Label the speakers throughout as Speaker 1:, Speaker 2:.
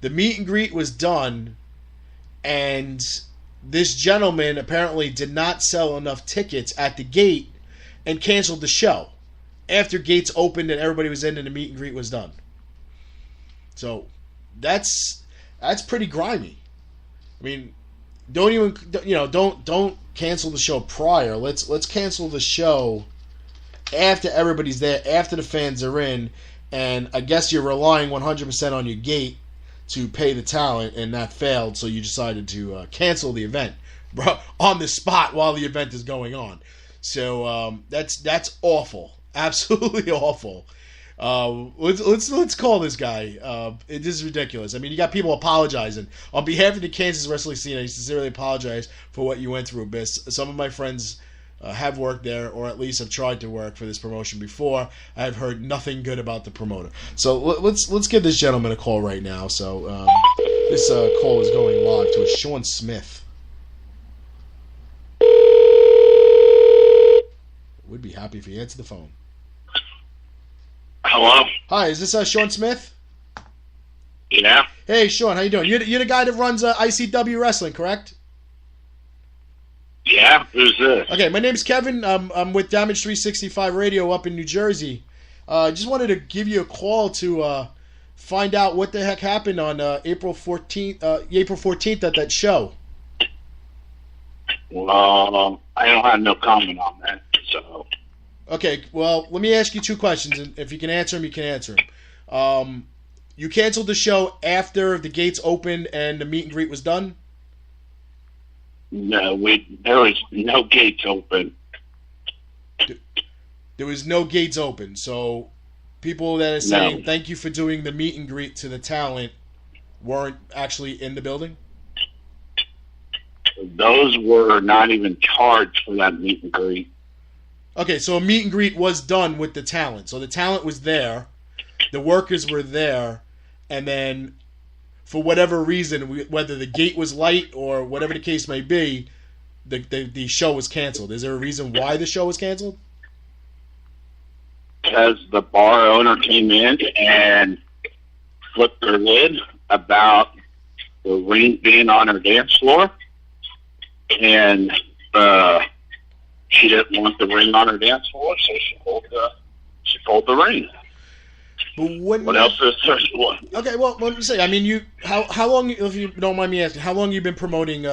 Speaker 1: The meet and greet was done, and this gentleman apparently did not sell enough tickets at the gate and canceled the show after gates opened and everybody was in and the meet and greet was done. So that's pretty grimy. I mean, don't cancel the show prior. Let's cancel the show after everybody's there, after the fans are in, and I guess you're relying 100% on your gate to pay the talent, and that failed, so you decided to cancel the event on the spot while the event is going on. So that's awful, absolutely awful. Let's call this guy. This is ridiculous. I mean, you got people apologizing on behalf of the Kansas wrestling scene. I sincerely apologize for what you went through, Abyss. Some of my friends have worked there, or at least have tried to work for this promotion before. I've heard nothing good about the promoter. So let's give this gentleman a call right now. So this call is going live to a Shawn Smith. Would be happy if he answered the phone.
Speaker 2: Hello?
Speaker 1: Hi, is this Shawn Smith?
Speaker 2: Yeah.
Speaker 1: Hey, Shawn, how you doing? You're the guy that runs ICW Wrestling, correct?
Speaker 2: Yeah, who's this?
Speaker 1: Okay, my name's Kevin. I'm with Damage 365 Radio up in New Jersey. Just wanted to give you a call to find out what the heck happened on April 14th at that show.
Speaker 2: Well, I don't have no comment on that, so...
Speaker 1: Okay, well, let me ask you two questions, and if you can answer them, you can answer them. You canceled the show after the gates opened and the meet and greet was done?
Speaker 2: No, there was no gates open.
Speaker 1: There was no gates open, so people that are saying thank you for doing the meet and greet to the talent weren't actually in the building?
Speaker 2: Those were not even charged for that meet and greet.
Speaker 1: Okay, so a meet and greet was done with the talent. So the talent was there, the workers were there, and then for whatever reason, whether the gate was light or whatever the case may be, the show was canceled. Is there a reason why the show was canceled?
Speaker 2: Because the bar owner came in and flipped their lid about the ring being on her dance floor, and she didn't want the ring on her dance floor, so she pulled the ring.
Speaker 1: But
Speaker 2: what else is there?
Speaker 1: Okay, well, let me say. I mean, how long, if you don't mind me asking, how long you been promoting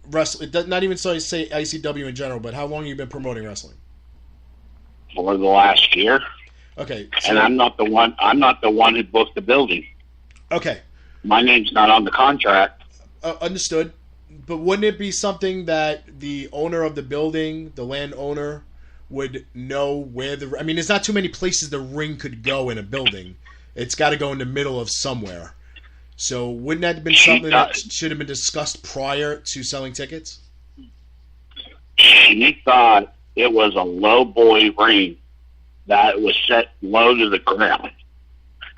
Speaker 1: wrestling? Not even so say ICW in general, but how long you been promoting wrestling?
Speaker 2: For the last year.
Speaker 1: Okay, so,
Speaker 2: and I'm not the one who booked the building.
Speaker 1: Okay,
Speaker 2: my name's not on the contract.
Speaker 1: Understood. But wouldn't it be something that the owner of the building, the landowner, would know where I mean, there's not too many places the ring could go in a building. It's got to go in the middle of somewhere. So wouldn't that have been something that should have been discussed prior to selling tickets?
Speaker 2: She thought it was a low boy ring that was set low to the ground.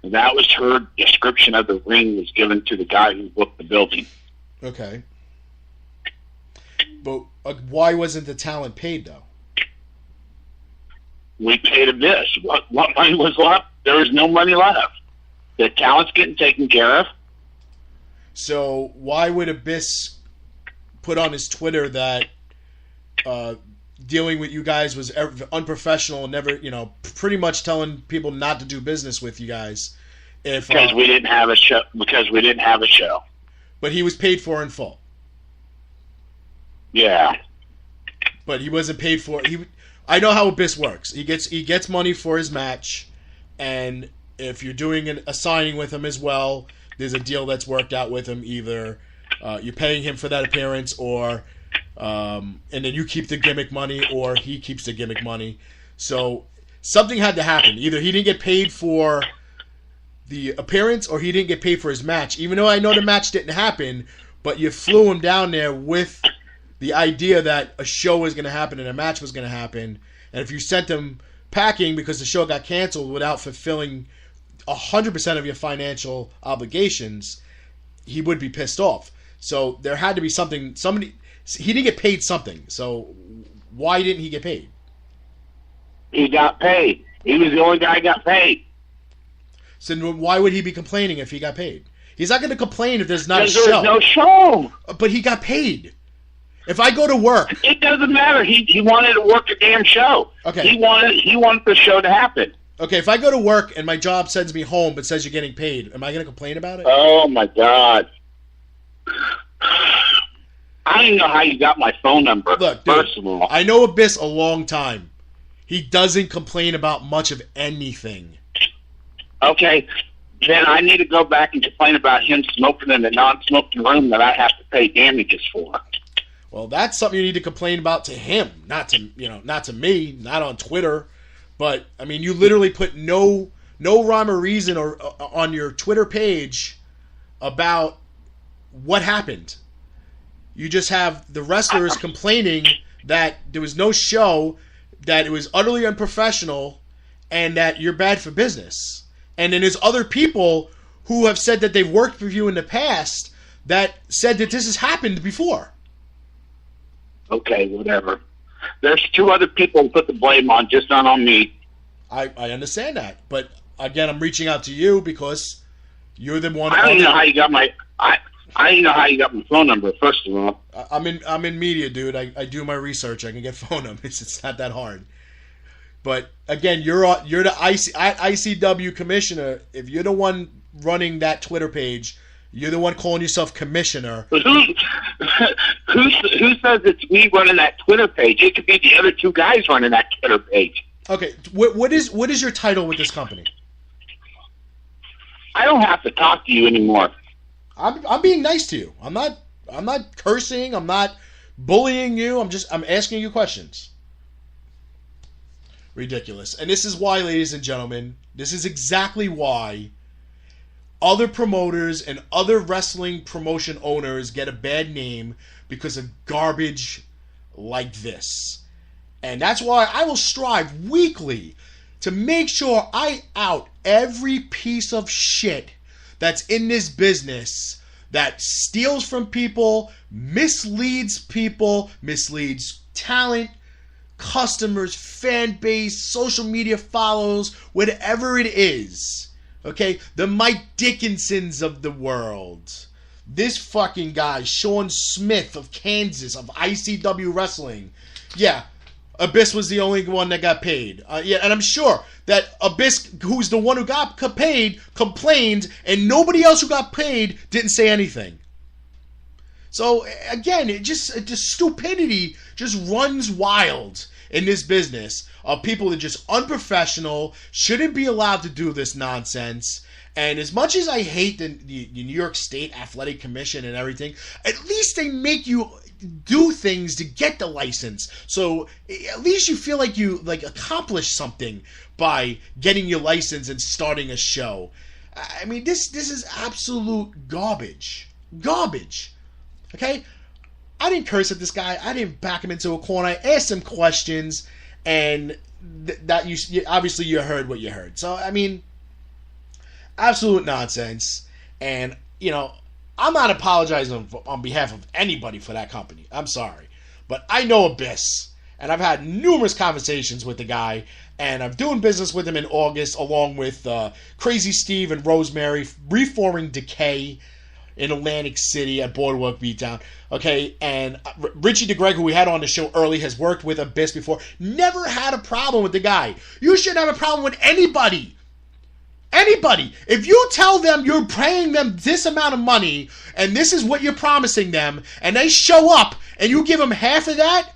Speaker 2: And that was her description of the ring was given to the guy who booked the building.
Speaker 1: Okay. But why wasn't the talent paid, though?
Speaker 2: We paid Abyss. What money was left? There was no money left. The talent's getting taken care of.
Speaker 1: So why would Abyss put on his Twitter that dealing with you guys was unprofessional and never, pretty much telling people not to do business with you guys?
Speaker 2: Because we didn't have a show. Because we didn't have a show.
Speaker 1: But he was paid for in full.
Speaker 2: Yeah.
Speaker 1: But he wasn't paid for. I know how Abyss works. He gets money for his match, and if you're doing a signing with him as well, there's a deal that's worked out with him. Either you're paying him for that appearance, or and then you keep the gimmick money, or he keeps the gimmick money. So something had to happen. Either he didn't get paid for the appearance, or he didn't get paid for his match. Even though I know the match didn't happen, but you flew him down there with the idea that a show was going to happen and a match was going to happen, and if you sent him packing because the show got canceled without fulfilling 100% of your financial obligations, he would be pissed off. So there had to be something. He didn't get paid something. So why didn't he get paid?
Speaker 2: He got paid. He was the only guy who got paid.
Speaker 1: So why would he be complaining if he got paid? He's not going to complain if there's not a
Speaker 2: Because
Speaker 1: show.
Speaker 2: there's no show.
Speaker 1: But he got paid. If I go to work,
Speaker 2: It doesn't matter. He wanted to work a damn show.
Speaker 1: Okay.
Speaker 2: He wanted the show to happen.
Speaker 1: okay, if I go to work and my job sends me home but says you're getting paid, am I going to complain about it?
Speaker 2: Oh my God. I don't even know how you got my phone number.
Speaker 1: Look, dude,
Speaker 2: first of all.
Speaker 1: I know Abyss a long time. He doesn't complain about much of anything.
Speaker 2: Okay, then I need to go back and complain about him smoking in the non-smoking room that I have to pay damages for.
Speaker 1: Well, that's something you need to complain about to him, not to me, not on Twitter. But I mean, you literally put no rhyme or reason or on your Twitter page about what happened. You just have the wrestlers complaining that there was no show, that it was utterly unprofessional, and that you're bad for business. And then there's other people who have said that they've worked with you in the past that said that this has happened before.
Speaker 2: Okay, whatever. There's two other people to put the blame on, just not on me.
Speaker 1: I understand that. But again, I'm reaching out to you because you're the one.
Speaker 2: I don't even know how you got my. I don't even know how you got my phone number. First of all,
Speaker 1: I'm in media, dude. I do my research. I can get phone numbers. It's not that hard. But again, you're the ICW commissioner. If you're the one running that Twitter page, you're the one calling yourself commissioner.
Speaker 2: Who says it's me running that Twitter page? It could be the other two guys running that Twitter page.
Speaker 1: Okay, what is your title with this company?
Speaker 2: I don't have to talk to you anymore.
Speaker 1: I'm being nice to you. I'm not cursing. I'm not bullying you. I'm asking you questions. Ridiculous. And this is why, ladies and gentlemen, this is exactly why other promoters and other wrestling promotion owners get a bad name because of garbage like this. And that's why I will strive weekly to make sure I out every piece of shit that's in this business that steals from people, misleads talent, customers, fan base, social media follows, whatever it is. Okay? The Mike Dickinsons of the world. This fucking guy, Shawn Smith of Kansas, of ICW Wrestling. Yeah, Abyss was the only one that got paid. Yeah, and I'm sure that Abyss, who's the one who got paid, complained, and nobody else who got paid didn't say anything. So, again, the stupidity just runs wild in this business of people that are just unprofessional, shouldn't be allowed to do this nonsense. And as much as I hate the New York State Athletic Commission and everything, at least they make you do things to get the license. So at least you feel like you accomplished something by getting your license and starting a show. I mean, this is absolute garbage. Garbage. Okay? I didn't curse at this guy. I didn't back him into a corner. I asked him questions, and that obviously you heard what you heard. So, I mean, absolute nonsense. And, I'm not apologizing on behalf of anybody for that company. I'm sorry. But I know Abyss, and I've had numerous conversations with the guy, and I'm doing business with him in August, along with Crazy Steve and Rosemary, Reforming Decay in Atlantic City at Boardwalk Beatdown. Okay, and Richie DeGreg, who we had on the show early, has worked with Abyss before. Never had a problem with the guy. You shouldn't have a problem with anybody. Anybody. If you tell them you're paying them this amount of money and this is what you're promising them, and they show up and you give them half of that,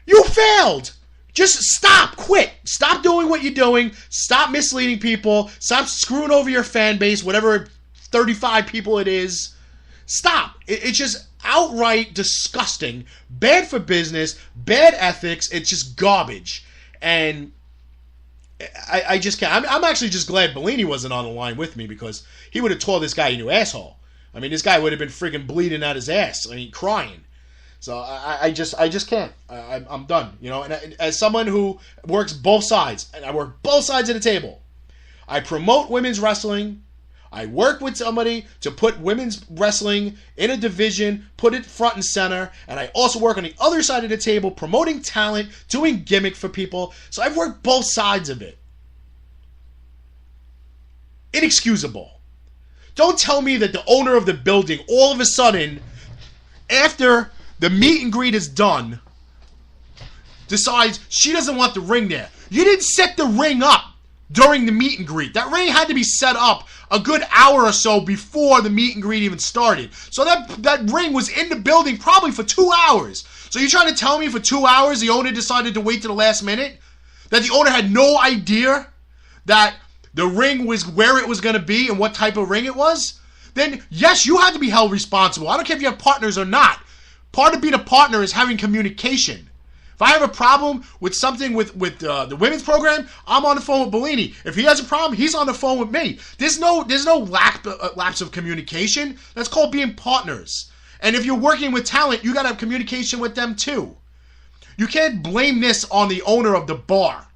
Speaker 1: you failed. Just stop. Quit. Stop doing what you're doing. Stop misleading people. Stop screwing over your fan base, whatever 35 people it is. Stop. It's just outright disgusting. Bad for business. Bad ethics. It's just garbage. And I just can't. I'm actually just glad Bellini wasn't on the line with me, because he would have tore this guy a new asshole. I mean, this guy would have been freaking bleeding out his ass. I mean, crying. So I just can't. I'm done. And as someone who works both sides, and I work both sides of the table, I promote women's wrestling. I work with somebody to put women's wrestling in a division, put it front and center, and I also work on the other side of the table promoting talent, doing gimmick for people. So I've worked both sides of it. Inexcusable Don't tell me that the owner of the building, all of a sudden, after the meet and greet is done, decides she doesn't want the ring there. You didn't set the ring up during the meet and greet. That ring had to be set up a good hour or so before the meet and greet even started. So that ring was in the building probably for 2 hours. So you're trying to tell me for 2 hours the owner decided to wait to the last minute? That the owner had no idea that the ring was where it was going to be and what type of ring it was? Then, yes, you had to be held responsible. I don't care if you have partners or not. Part of being a partner is having communication. If I have a problem with something with the women's program, I'm on the phone with Bellini. If he has a problem, he's on the phone with me. There's no lapse of communication. That's called being partners. And if you're working with talent, you got to have communication with them too. You can't blame this on the owner of the bar.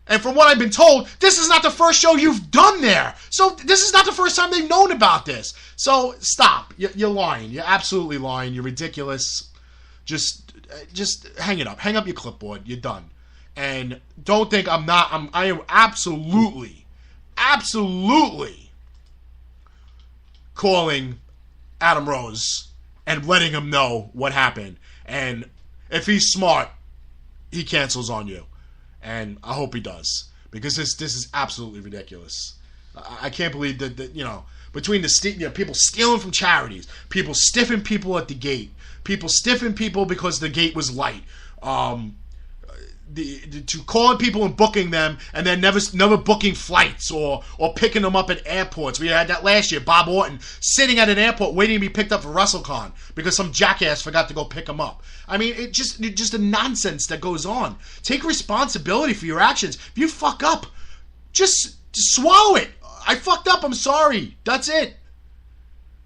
Speaker 1: And from what I've been told, this is not the first show you've done there. So this is not the first time they've known about this. So stop. You're lying. You're absolutely lying. You're ridiculous. Just hang it up. Hang up your clipboard. You're done. And don't think I am absolutely calling Adam Rose and letting him know what happened. And if he's smart, he cancels on you. And I hope he does. Because this is absolutely ridiculous. I can't believe that between the people stealing from charities, people stiffing people at the gate, people stiffing people because the gate was light, to calling people and booking them and then never booking flights or picking them up at airports. We had that last year. Bob Orton sitting at an airport waiting to be picked up for WrestleCon because some jackass forgot to go pick him up. I mean, it's just a nonsense that goes on. Take responsibility for your actions. If you fuck up, just swallow it. I fucked up. I'm sorry. That's it.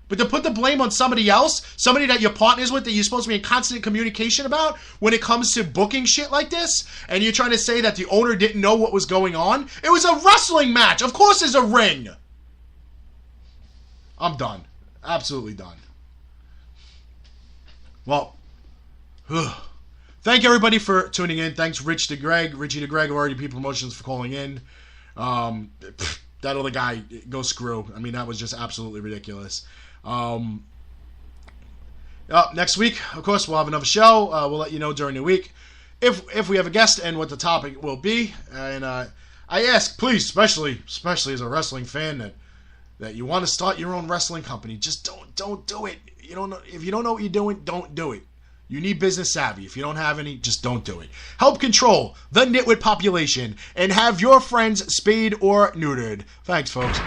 Speaker 1: But to put the blame on somebody else, somebody that you're partners with, that you're supposed to be in constant communication about when it comes to booking shit like this, and you're trying to say that the owner didn't know what was going on? It was a wrestling match. Of course there's a ring. I'm done. Absolutely done. Well, thank everybody for tuning in. Thanks Richie the Greg of RDP Promotions for calling in. That other guy, go screw. I mean, that was just absolutely ridiculous. Next week, of course, we'll have another show. We'll let you know during the week if we have a guest and what the topic will be. And I ask, please, especially as a wrestling fan, that you want to start your own wrestling company, just don't do it. If you don't know what you're doing, don't do it. You need business savvy. If you don't have any, just don't do it. Help control the nitwit population and have your friends spayed or neutered. Thanks, folks.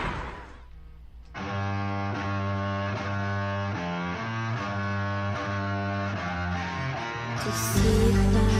Speaker 3: To see that